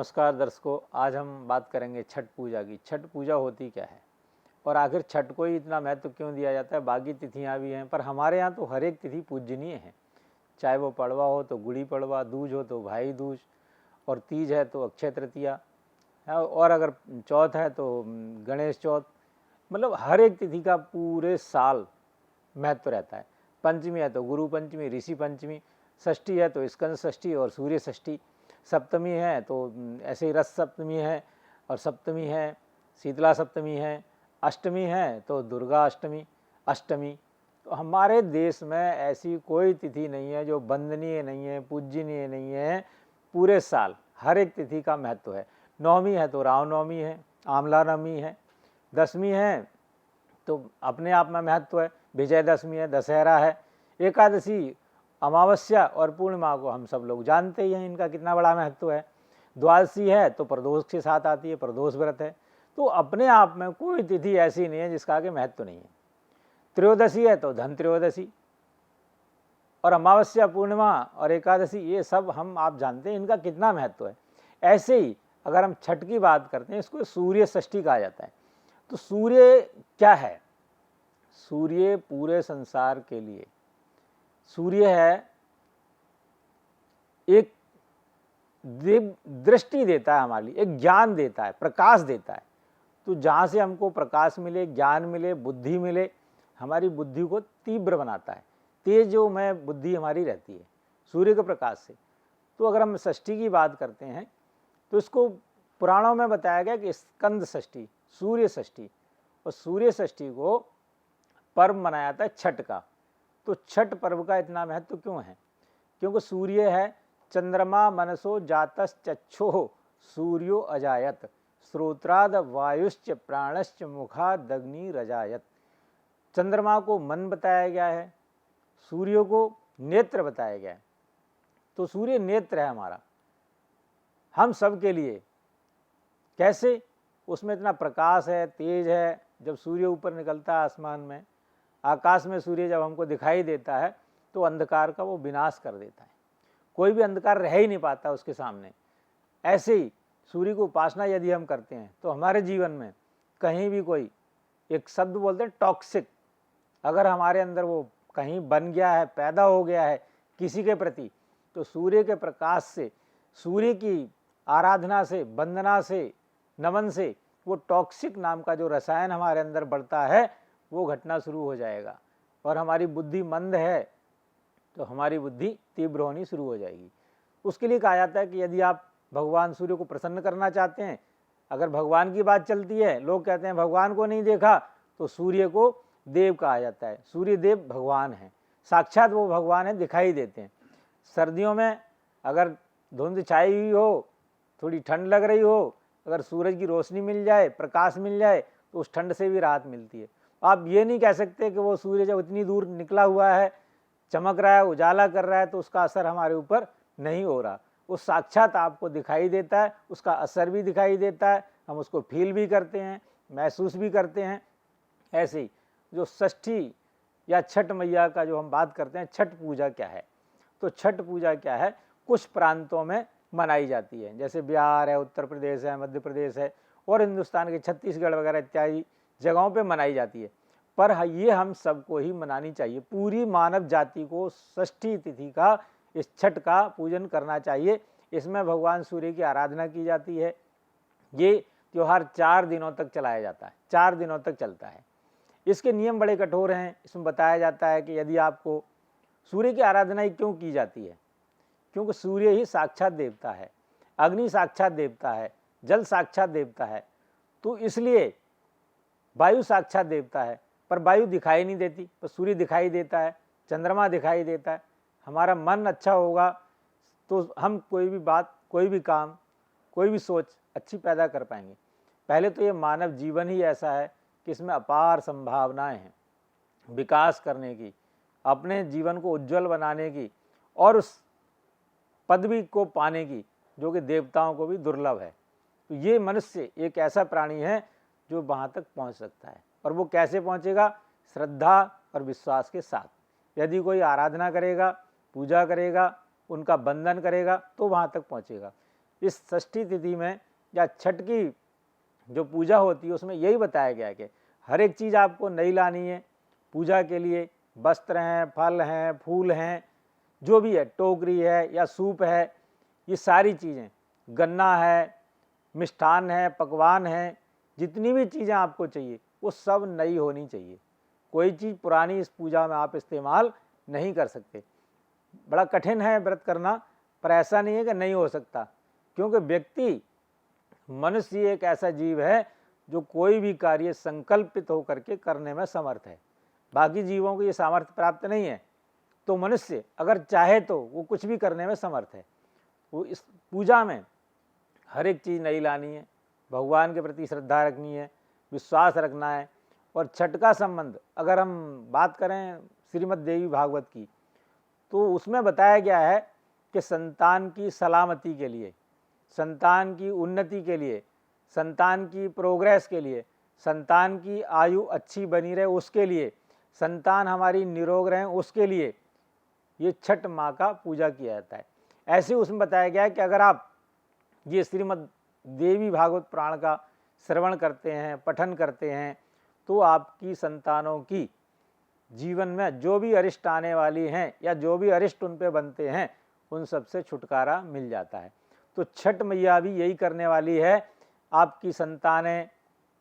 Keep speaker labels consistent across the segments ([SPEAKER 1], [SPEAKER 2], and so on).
[SPEAKER 1] नमस्कार दर्शकों, आज हम बात करेंगे छठ पूजा की। छठ पूजा होती क्या है और आखिर छठ को ही इतना महत्व क्यों दिया जाता है। बाकी तिथियां भी हैं पर हमारे यहाँ तो हर एक तिथि पूजनीय है, चाहे वो पड़वा हो तो गुड़ी पड़वा, दूज हो तो भाई दूज, और तीज है तो अक्षय तृतीया है, और अगर चौथ है तो गणेश चौथ। मतलब हर एक तिथि का पूरे साल महत्व रहता है। पंचमी है तो गुरु पंचमी, ऋषि पंचमी, षष्ठी है तो स्कंद षष्ठी और सूर्य षष्ठी, सप्तमी है तो ऐसे ही रस सप्तमी है, और सप्तमी है शीतला सप्तमी है, अष्टमी है तो दुर्गा अष्टमी अष्टमी। तो हमारे देश में ऐसी कोई तिथि नहीं है जो वंदनीय नहीं है, पूजनीय नहीं है। पूरे साल हर एक तिथि का महत्व है। नवमी है तो रामनवमी है, आंवला नवमी है, दसवीं है तो अपने आप में महत्व है, विजयदशमी है, दशहरा है, एकादशी, अमावस्या और पूर्णिमा को हम सब लोग जानते ही हैं इनका कितना बड़ा महत्व है। द्वादशी है तो प्रदोष के साथ आती है, प्रदोष व्रत है। तो अपने आप में कोई तिथि ऐसी नहीं है जिसका आगे महत्व नहीं है। त्रयोदशी है तो धन त्रयोदशी, और अमावस्या, पूर्णिमा और एकादशी, ये सब हम आप जानते हैं इनका कितना महत्व है। ऐसे ही अगर हम छठ की बात करते हैं, इसको सूर्य षष्ठी कहा जाता है। तो सूर्य क्या है? सूर्य पूरे संसार के लिए, सूर्य है एक दृष्टि देता है हमारे लिए, एक ज्ञान देता है, प्रकाश देता है। तो जहाँ से हमको प्रकाश मिले, ज्ञान मिले, बुद्धि मिले, हमारी बुद्धि को तीव्र बनाता है, तेजोमय बुद्धि हमारी रहती है सूर्य के प्रकाश से। तो अगर हम षष्ठी की बात करते हैं तो इसको पुराणों में बताया गया कि स्कंद षष्ठी, सूर्य षष्ठी, और सूर्य षष्ठी को पर्व मनाया जाता है छठ का। तो छठ पर्व का इतना महत्व क्यों है? क्योंकि सूर्य है चंद्रमा मनसो जातश्चक्षुः सूर्यो अजायत श्रोत्राद वायुश्च प्राणश्च मुखाद अग्नि रजायत। चंद्रमा को मन बताया गया है, सूर्य को नेत्र बताया गया है। तो सूर्य नेत्र है हमारा, हम सब के लिए। कैसे? उसमें इतना प्रकाश है, तेज है। जब सूर्य ऊपर निकलता है आसमान में, आकाश में सूर्य जब हमको दिखाई देता है तो अंधकार का वो विनाश कर देता है, कोई भी अंधकार रह ही नहीं पाता उसके सामने। ऐसे ही सूर्य की उपासना यदि हम करते हैं तो हमारे जीवन में कहीं भी कोई एक शब्द बोलते हैं टॉक्सिक, अगर हमारे अंदर वो कहीं बन गया है, पैदा हो गया है किसी के प्रति, तो सूर्य के प्रकाश से, सूर्य की आराधना से, वंदना से, नमन से वो टॉक्सिक नाम का जो रसायन हमारे अंदर बढ़ता है वो घटना शुरू हो जाएगा। और हमारी बुद्धि मंद है तो हमारी बुद्धि तीव्र होनी शुरू हो जाएगी। उसके लिए कहा जाता है कि यदि आप भगवान सूर्य को प्रसन्न करना चाहते हैं, अगर भगवान की बात चलती है, लोग कहते हैं भगवान को नहीं देखा, तो सूर्य को देव कहा जाता है। सूर्य देव भगवान है, साक्षात वो भगवान है, दिखाई देते हैं। सर्दियों में अगर धुंध छाई हुई हो, थोड़ी ठंड लग रही हो, अगर सूरज की रोशनी मिल जाए, प्रकाश मिल जाए, तो उस ठंड से भी राहत मिलती है। आप ये नहीं कह सकते कि वो सूर्य जब इतनी दूर निकला हुआ है, चमक रहा है, उजाला कर रहा है, तो उसका असर हमारे ऊपर नहीं हो रहा। वो साक्षात आपको दिखाई देता है, उसका असर भी दिखाई देता है, हम उसको फील भी करते हैं, महसूस भी करते हैं। ऐसे ही जो षष्ठी या छठ मैया का जो हम बात करते हैं, छठ पूजा क्या है? तो छठ पूजा क्या है, कुछ प्रांतों में मनाई जाती है, जैसे बिहार है, उत्तर प्रदेश है, मध्य प्रदेश है, और हिंदुस्तान के छत्तीसगढ़ वगैरह इत्यादि जगहों पे मनाई जाती है। पर ये हम सबको ही मनानी चाहिए, पूरी मानव जाति को षष्ठी तिथि का, इस छठ का पूजन करना चाहिए। इसमें भगवान सूर्य की आराधना की जाती है। ये त्यौहार 4 दिनों तक चलाया जाता है, 4 दिनों तक चलता है। इसके नियम बड़े कठोर हैं। इसमें बताया जाता है कि यदि आपको सूर्य की आराधना ही क्यों की जाती है, क्योंकि सूर्य ही साक्षात देवता है, अग्नि साक्षात देवता है, जल साक्षात देवता है, तो इसलिए वायु साक्षात देवता है। पर वायु दिखाई नहीं देती, पर सूर्य दिखाई देता है, चंद्रमा दिखाई देता है। हमारा मन अच्छा होगा तो हम कोई भी बात, कोई भी काम, कोई भी सोच अच्छी पैदा कर पाएंगे। पहले तो ये मानव जीवन ही ऐसा है कि इसमें अपार संभावनाएं हैं विकास करने की, अपने जीवन को उज्जवल बनाने की, और उस पदवी को पाने की जो कि देवताओं को भी दुर्लभ है। तो ये मनुष्य एक ऐसा प्राणी है जो वहाँ तक पहुँच सकता है। और वो कैसे पहुँचेगा? श्रद्धा और विश्वास के साथ। यदि कोई आराधना करेगा, पूजा करेगा, उनका वंदन करेगा, तो वहाँ तक पहुँचेगा। इस षष्ठी तिथि में या छठ की जो पूजा होती है उसमें यही बताया गया है कि हर एक चीज़ आपको नई लानी है पूजा के लिए। वस्त्र हैं, फल हैं, फूल हैं, जो भी है, टोकरी है या सूप है, ये सारी चीज़ें, गन्ना है, मिष्ठान है, पकवान हैं, जितनी भी चीज़ें आपको चाहिए वो सब नई होनी चाहिए। कोई चीज़ पुरानी इस पूजा में आप इस्तेमाल नहीं कर सकते। बड़ा कठिन है व्रत करना, पर ऐसा नहीं है कि नहीं हो सकता, क्योंकि व्यक्ति, मनुष्य एक ऐसा जीव है जो कोई भी कार्य संकल्पित होकर के करने में समर्थ है। बाकी जीवों को ये सामर्थ्य प्राप्त नहीं है, तो मनुष्य अगर चाहे तो वो कुछ भी करने में समर्थ है। वो इस पूजा में हर एक चीज़ नई लानी है, भगवान के प्रति श्रद्धा रखनी है, विश्वास रखना है। और छठ का संबंध अगर हम बात करें श्रीमद् देवी भागवत की, तो उसमें बताया गया है कि संतान की सलामती के लिए, संतान की उन्नति के लिए, संतान की प्रोग्रेस के लिए, संतान की आयु अच्छी बनी रहे उसके लिए, संतान हमारी निरोग रहे उसके लिए ये छठ माँ का पूजा किया जाता है। ऐसे उसमें बताया गया है कि अगर आप ये श्रीमद् देवी भागवत पुराण का श्रवण करते हैं, पठन करते हैं, तो आपकी संतानों की जीवन में जो भी अरिष्ट आने वाली हैं या जो भी अरिष्ट उन पे बनते हैं, उन सब से छुटकारा मिल जाता है। तो छठ मैया भी यही करने वाली है। आपकी संतानें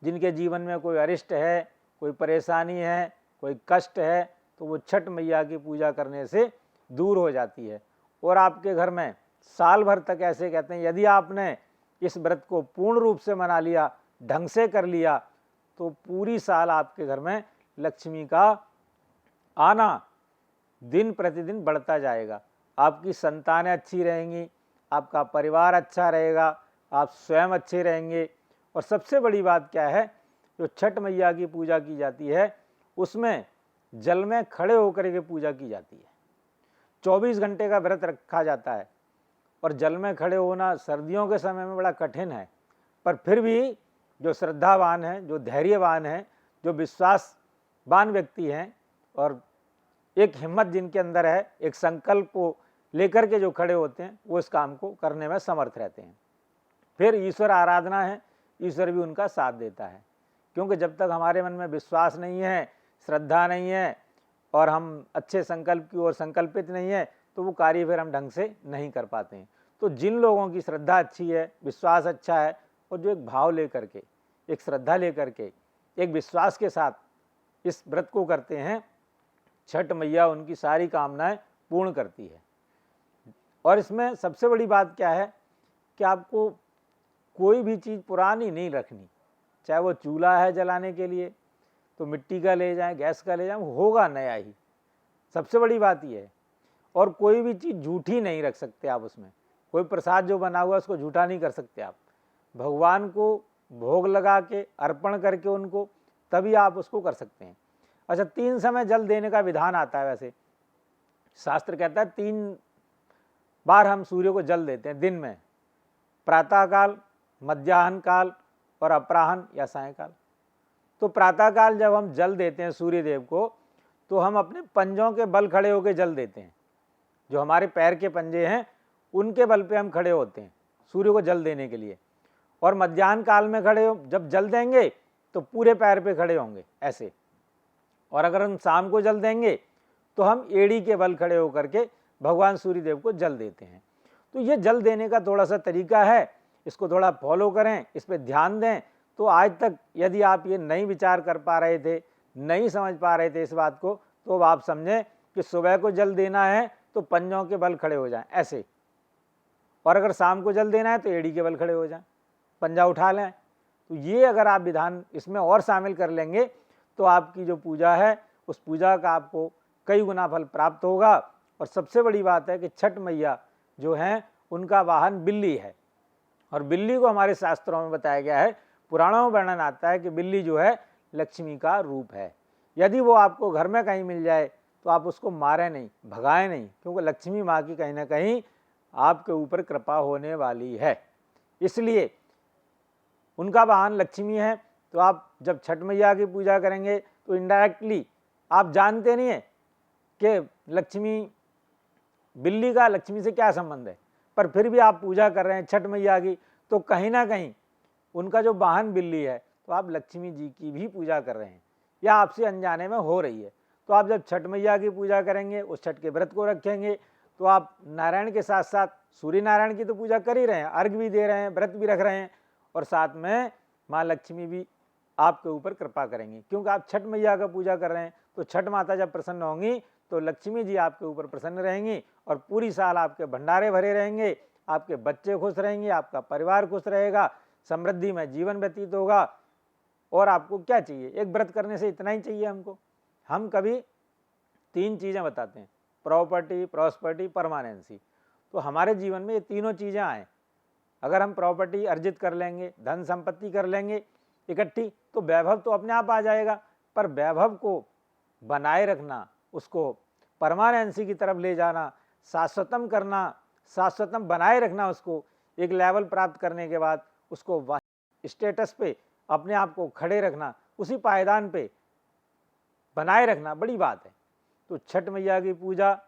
[SPEAKER 1] जिनके जीवन में कोई अरिष्ट है, कोई परेशानी है, कोई कष्ट है, तो वो छठ मैया की पूजा करने से दूर हो जाती है। और आपके घर में साल भर तक, ऐसे कहते हैं, यदि आपने इस व्रत को पूर्ण रूप से मना लिया, ढंग से कर लिया, तो पूरी साल आपके घर में लक्ष्मी का आना दिन प्रतिदिन बढ़ता जाएगा। आपकी संतानें अच्छी रहेंगी, आपका परिवार अच्छा रहेगा, आप स्वयं अच्छे रहेंगे। और सबसे बड़ी बात क्या है, जो छठ मैया की पूजा की जाती है उसमें जल में खड़े होकर के पूजा की जाती है। 24 घंटे का व्रत रखा जाता है, और जल में खड़े होना सर्दियों के समय में बड़ा कठिन है, पर फिर भी जो श्रद्धावान हैं, जो धैर्यवान हैं, जो विश्वासवान व्यक्ति हैं, और एक हिम्मत जिनके अंदर है, एक संकल्प को लेकर के जो खड़े होते हैं, वो इस काम को करने में समर्थ रहते हैं। फिर ईश्वर आराधना है, ईश्वर भी उनका साथ देता है, क्योंकि जब तक हमारे मन में विश्वास नहीं है, श्रद्धा नहीं है, और हम अच्छे संकल्प की ओर संकल्पित नहीं है, तो वो कार्य फिर हम ढंग से नहीं कर पाते हैं। तो जिन लोगों की श्रद्धा अच्छी है, विश्वास अच्छा है, और जो एक भाव लेकर के, एक श्रद्धा लेकर के, एक विश्वास के साथ इस व्रत को करते हैं, छठ मैया उनकी सारी कामनाएं पूर्ण करती है। और इसमें सबसे बड़ी बात क्या है कि आपको कोई भी चीज़ पुरानी नहीं रखनी, चाहे वो चूल्हा है जलाने के लिए तो मिट्टी का ले जाएं, गैस का ले जाएं, होगा नया ही। सबसे बड़ी बात यह है। और कोई भी चीज़ झूठी नहीं रख सकते आप उसमें। कोई प्रसाद जो बना हुआ है उसको झूठा नहीं कर सकते आप। भगवान को भोग लगा के अर्पण करके उनको, तभी आप उसको कर सकते हैं। अच्छा, 3 समय जल देने का विधान आता है। वैसे शास्त्र कहता है 3 बार हम सूर्य को जल देते हैं दिन में, प्रातःकाल, मध्याह्न काल और अपराह्न या सायंकाल। तो प्रातःकाल जब हम जल देते हैं सूर्य देव को, तो हम अपने पंजों के बल खड़े होकर जल देते हैं। जो हमारे पैर के पंजे हैं उनके बल पे हम खड़े होते हैं सूर्य को जल देने के लिए। और मध्याह्न काल में खड़े हो जब जल देंगे तो पूरे पैर पे खड़े होंगे ऐसे। और अगर हम शाम को जल देंगे तो हम एड़ी के बल खड़े होकर के भगवान सूर्य देव को जल देते हैं। तो ये जल देने का थोड़ा सा तरीका है, इसको थोड़ा फॉलो करें, इस पर ध्यान दें। तो आज तक यदि आप ये नहीं विचार कर पा रहे थे, नहीं समझ पा रहे थे इस बात को, तो अब आप समझें कि सुबह को जल देना है तो पंजों के बल खड़े हो जाएं ऐसे, और अगर शाम को जल देना है तो एड़ी के बल खड़े हो जाएं, पंजा उठा लें। तो ये अगर आप विधान इसमें और शामिल कर लेंगे तो आपकी जो पूजा है उस पूजा का आपको कई गुना फल प्राप्त होगा। और सबसे बड़ी बात है कि छठ मैया जो हैं उनका वाहन बिल्ली है, और बिल्ली को हमारे शास्त्रों में बताया गया है, पुराणों में वर्णन आता है कि बिल्ली जो है लक्ष्मी का रूप है। यदि वो आपको घर में कहीं मिल जाए तो आप उसको मारें नहीं, भगाएं नहीं, क्योंकि लक्ष्मी माँ की कहीं ना कहीं आपके ऊपर कृपा होने वाली है। इसलिए उनका वाहन लक्ष्मी है। तो आप जब छठ मैया की पूजा करेंगे तो इनडायरेक्टली, आप जानते नहीं है कि लक्ष्मी, बिल्ली का लक्ष्मी से क्या संबंध है, पर फिर भी आप पूजा कर रहे हैं छठ मैया की, तो कहीं ना कहीं उनका जो वाहन बिल्ली है, तो आप लक्ष्मी जी की भी पूजा कर रहे हैं या आपसे अनजाने में हो रही है। तो आप जब छठ मैया की पूजा करेंगे, उस छठ के व्रत को रखेंगे, तो आप नारायण के साथ साथ सूर्य नारायण की तो पूजा कर ही रहे हैं, अर्घ भी दे रहे हैं, व्रत भी रख रहे हैं, और साथ में माँ लक्ष्मी भी आपके ऊपर कृपा करेंगी, क्योंकि आप छठ मैया का पूजा कर रहे हैं। तो छठ माता जब प्रसन्न होंगी तो लक्ष्मी जी आपके ऊपर प्रसन्न रहेंगी और पूरी साल आपके भंडारे भरे रहेंगे, आपके बच्चे खुश रहेंगे, आपका परिवार खुश रहेगा, समृद्धि में जीवन व्यतीत होगा। और आपको क्या चाहिए? एक व्रत करने से इतना ही चाहिए हमको। हम कभी 3 चीज़ें बताते हैं, प्रॉपर्टी, प्रॉस्पर्टी, परमानेंसी। तो हमारे जीवन में ये तीनों चीज़ें आए। अगर हम प्रॉपर्टी अर्जित कर लेंगे, धन संपत्ति कर लेंगे इकट्ठी, तो वैभव तो अपने आप आ जाएगा, पर वैभव को बनाए रखना, उसको परमानेंसी की तरफ ले जाना, शाश्वतम करना, शाश्वतम बनाए रखना, उसको एक लेवल प्राप्त करने के बाद उसको स्टेटस पे अपने आप को खड़े रखना, उसी पायदान पे बनाए रखना बड़ी बात है। तो छठ मैया की पूजा,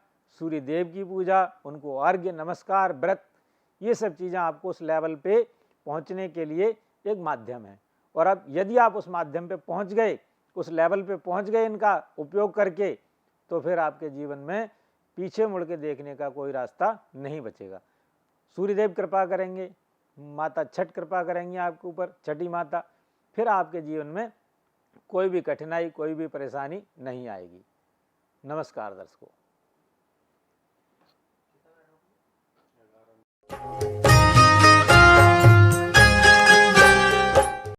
[SPEAKER 1] सूर्य देव की पूजा, उनको अर्घ्य, नमस्कार, व्रत, ये सब चीज़ें आपको उस लेवल पे पहुंचने के लिए एक माध्यम है। और अब यदि आप उस माध्यम पे पहुंच गए, उस लेवल पे पहुंच गए इनका उपयोग करके, तो फिर आपके जीवन में पीछे मुड़ के देखने का कोई रास्ता नहीं बचेगा। सूर्यदेव कृपा करेंगे, माता छठ कृपा करेंगी आपके ऊपर, छठी माता, फिर आपके जीवन में कोई भी कठिनाई, कोई भी परेशानी नहीं आएगी। नमस्कार दर्शकों।